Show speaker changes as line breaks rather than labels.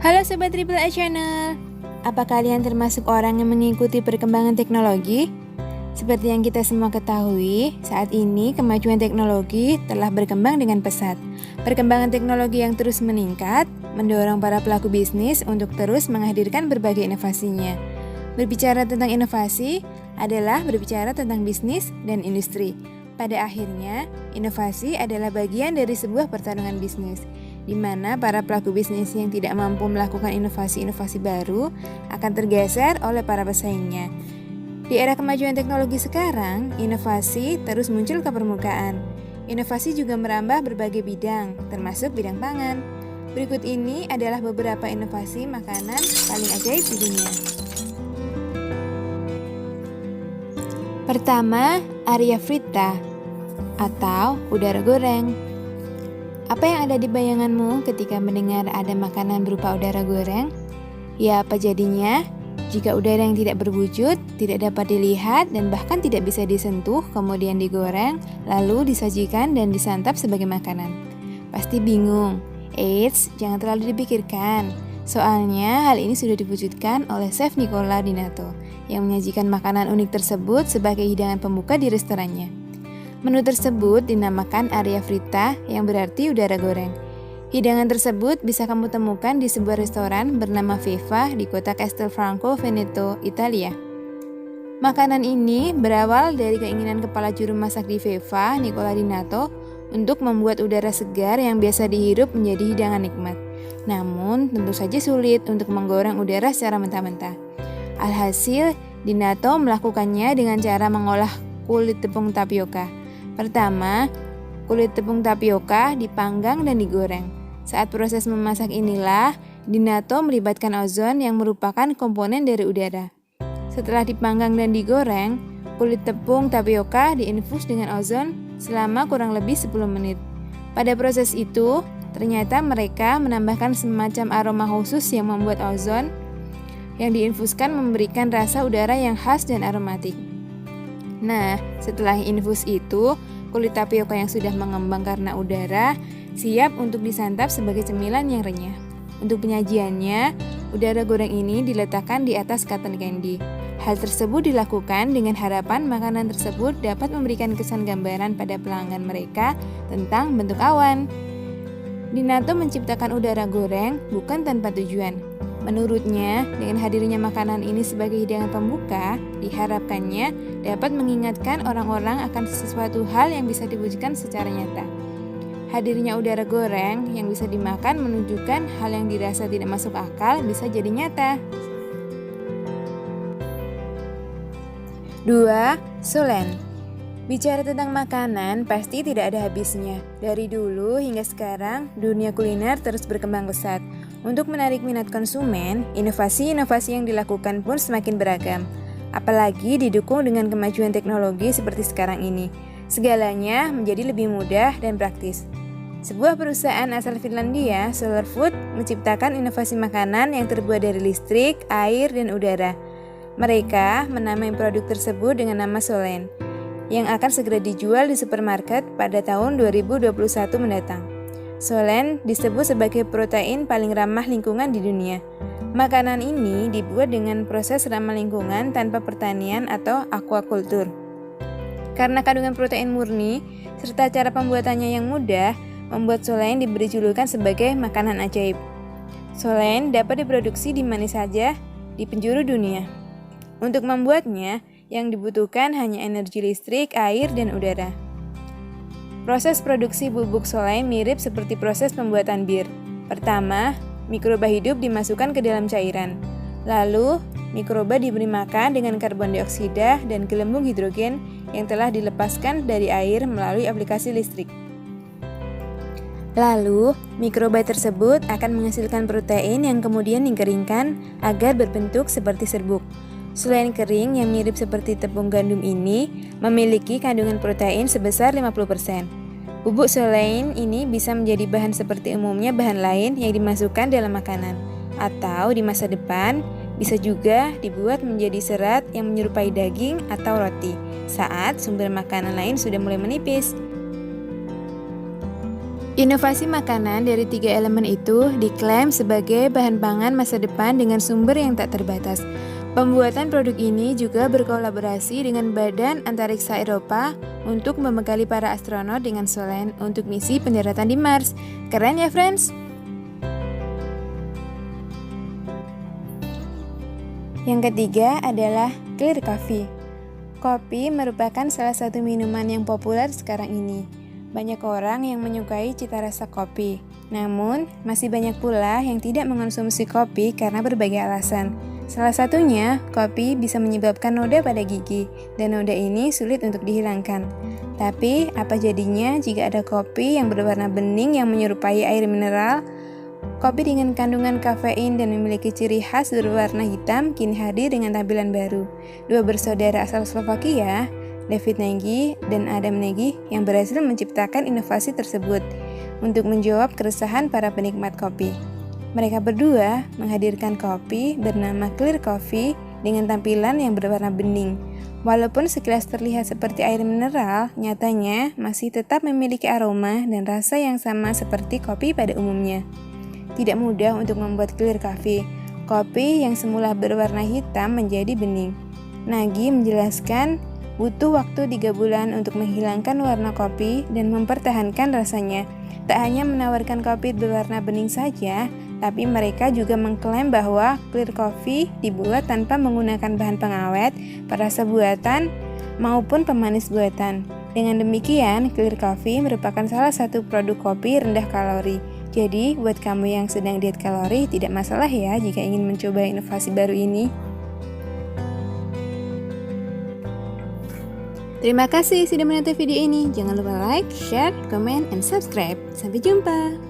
Halo Sobat Triple A Channel, apa kalian termasuk orang yang mengikuti perkembangan teknologi? Seperti yang kita semua ketahui, saat ini kemajuan teknologi telah berkembang dengan pesat. Perkembangan teknologi yang terus meningkat, mendorong para pelaku bisnis untuk terus menghadirkan berbagai inovasinya. Berbicara tentang inovasi adalah berbicara tentang bisnis dan industri. Pada akhirnya, inovasi adalah bagian dari sebuah pertarungan bisnis, di mana para pelaku bisnis yang tidak mampu melakukan inovasi-inovasi baru akan tergeser oleh para pesaingnya. Di era kemajuan teknologi sekarang, inovasi terus muncul ke permukaan. Inovasi juga merambah berbagai bidang, termasuk bidang pangan. Berikut ini adalah beberapa inovasi makanan paling ajaib di dunia. Pertama, Aria Frita atau udara goreng. Apa yang ada di bayanganmu ketika mendengar ada makanan berupa udara goreng? Ya, apa jadinya? Jika udara yang tidak berwujud, tidak dapat dilihat, dan bahkan tidak bisa disentuh, kemudian digoreng, lalu disajikan dan disantap sebagai makanan. Pasti bingung. Eits, jangan terlalu dipikirkan. Soalnya hal ini sudah diwujudkan oleh Chef Nicola Di Nato yang menyajikan makanan unik tersebut sebagai hidangan pembuka di restorannya. Menu tersebut dinamakan Aria Frita yang berarti udara goreng. Hidangan tersebut bisa kamu temukan di sebuah restoran bernama Feva di kota Castelfranco, Veneto, Italia. Makanan ini berawal dari keinginan kepala juru masak di Feva, Nicola Di Nato, untuk membuat udara segar yang biasa dihirup menjadi hidangan nikmat. Namun, tentu saja sulit untuk menggoreng udara secara mentah-mentah. Alhasil, Di Nato melakukannya dengan cara mengolah kulit tepung tapioka. Pertama, kulit tepung tapioka dipanggang dan digoreng. Saat proses memasak inilah, Di Nato melibatkan ozon yang merupakan komponen dari udara. Setelah dipanggang dan digoreng, kulit tepung tapioka diinfus dengan ozon selama kurang lebih 10 menit. Pada proses itu, ternyata mereka menambahkan semacam aroma khusus yang membuat ozon yang diinfuskan memberikan rasa udara yang khas dan aromatik. Nah, setelah infus itu, kulit tapioka yang sudah mengembang karena udara siap untuk disantap sebagai cemilan yang renyah. Untuk penyajiannya, udara goreng ini diletakkan di atas cotton candy. Hal tersebut dilakukan dengan harapan makanan tersebut dapat memberikan kesan gambaran pada pelanggan mereka tentang bentuk awan. Di Nato menciptakan udara goreng bukan tanpa tujuan. Menurutnya, dengan hadirnya makanan ini sebagai hidangan pembuka, diharapkannya dapat mengingatkan orang-orang akan sesuatu hal yang bisa diwujudkan secara nyata. Hadirnya udara goreng yang bisa dimakan menunjukkan hal yang dirasa tidak masuk akal bisa jadi nyata. 2. Solen. Bicara tentang makanan pasti tidak ada habisnya. Dari dulu hingga sekarang, dunia kuliner terus berkembang pesat. Untuk menarik minat konsumen, inovasi-inovasi yang dilakukan pun semakin beragam. Apalagi didukung dengan kemajuan teknologi seperti sekarang ini. Segalanya menjadi lebih mudah dan praktis. Sebuah perusahaan asal Finlandia, Solar Food, menciptakan inovasi makanan yang terbuat dari listrik, air, dan udara. Mereka menamai produk tersebut dengan nama Solen, yang akan segera dijual di supermarket pada tahun 2021 mendatang. Solen disebut sebagai protein paling ramah lingkungan di dunia. Makanan ini dibuat dengan proses ramah lingkungan tanpa pertanian atau aquaculture. Karena kandungan protein murni serta cara pembuatannya yang mudah, membuat Solen diberi julukan sebagai makanan ajaib. Solen dapat diproduksi di mana saja di penjuru dunia. Untuk membuatnya, yang dibutuhkan hanya energi listrik, air, dan udara. Proses produksi bubuk Solen mirip seperti proses pembuatan bir. Pertama, mikroba hidup dimasukkan ke dalam cairan. Lalu, mikroba diberi makan dengan karbon dioksida dan gelembung hidrogen yang telah dilepaskan dari air melalui aplikasi listrik. Lalu, mikroba tersebut akan menghasilkan protein yang kemudian dikeringkan agar berbentuk seperti serbuk. Solen kering yang mirip seperti tepung gandum ini memiliki kandungan protein sebesar 50%. Bubuk Solen ini bisa menjadi bahan seperti umumnya bahan lain yang dimasukkan dalam makanan. Atau di masa depan, bisa juga dibuat menjadi serat yang menyerupai daging atau roti saat sumber makanan lain sudah mulai menipis. Inovasi makanan dari 3 elemen itu diklaim sebagai bahan pangan masa depan dengan sumber yang tak terbatas. Pembuatan produk ini juga berkolaborasi dengan Badan Antariksa Eropa untuk membekali para astronot dengan solen untuk misi pendaratan di Mars. Keren ya, friends? Yang ketiga adalah clear coffee. Kopi merupakan salah satu minuman yang populer sekarang ini. Banyak orang yang menyukai cita rasa kopi, namun masih banyak pula yang tidak mengonsumsi kopi karena berbagai alasan. Salah satunya, kopi bisa menyebabkan noda pada gigi, dan noda ini sulit untuk dihilangkan. Tapi, apa jadinya jika ada kopi yang berwarna bening yang menyerupai air mineral? Kopi dengan kandungan kafein dan memiliki ciri khas berwarna hitam kini hadir dengan tampilan baru. Dua bersaudara asal Slovakia, David Nagy dan Adam Nagy, yang berhasil menciptakan inovasi tersebut untuk menjawab keresahan para penikmat kopi. Mereka berdua menghadirkan kopi bernama Clear Coffee dengan tampilan yang berwarna bening. Walaupun sekilas terlihat seperti air mineral, nyatanya masih tetap memiliki aroma dan rasa yang sama seperti kopi pada umumnya. Tidak mudah untuk membuat Clear Coffee. Kopi yang semula berwarna hitam menjadi bening. Nagy menjelaskan butuh waktu 3 bulan untuk menghilangkan warna kopi dan mempertahankan rasanya. Tak hanya menawarkan kopi berwarna bening saja, tapi mereka juga mengklaim bahwa Clear Coffee dibuat tanpa menggunakan bahan pengawet, perasa buatan, maupun pemanis buatan. Dengan demikian, Clear Coffee merupakan salah satu produk kopi rendah kalori. Jadi, buat kamu yang sedang diet kalori, tidak masalah ya jika ingin mencoba inovasi baru ini. Terima kasih sudah menonton video ini. Jangan lupa like, share, comment, and subscribe. Sampai jumpa.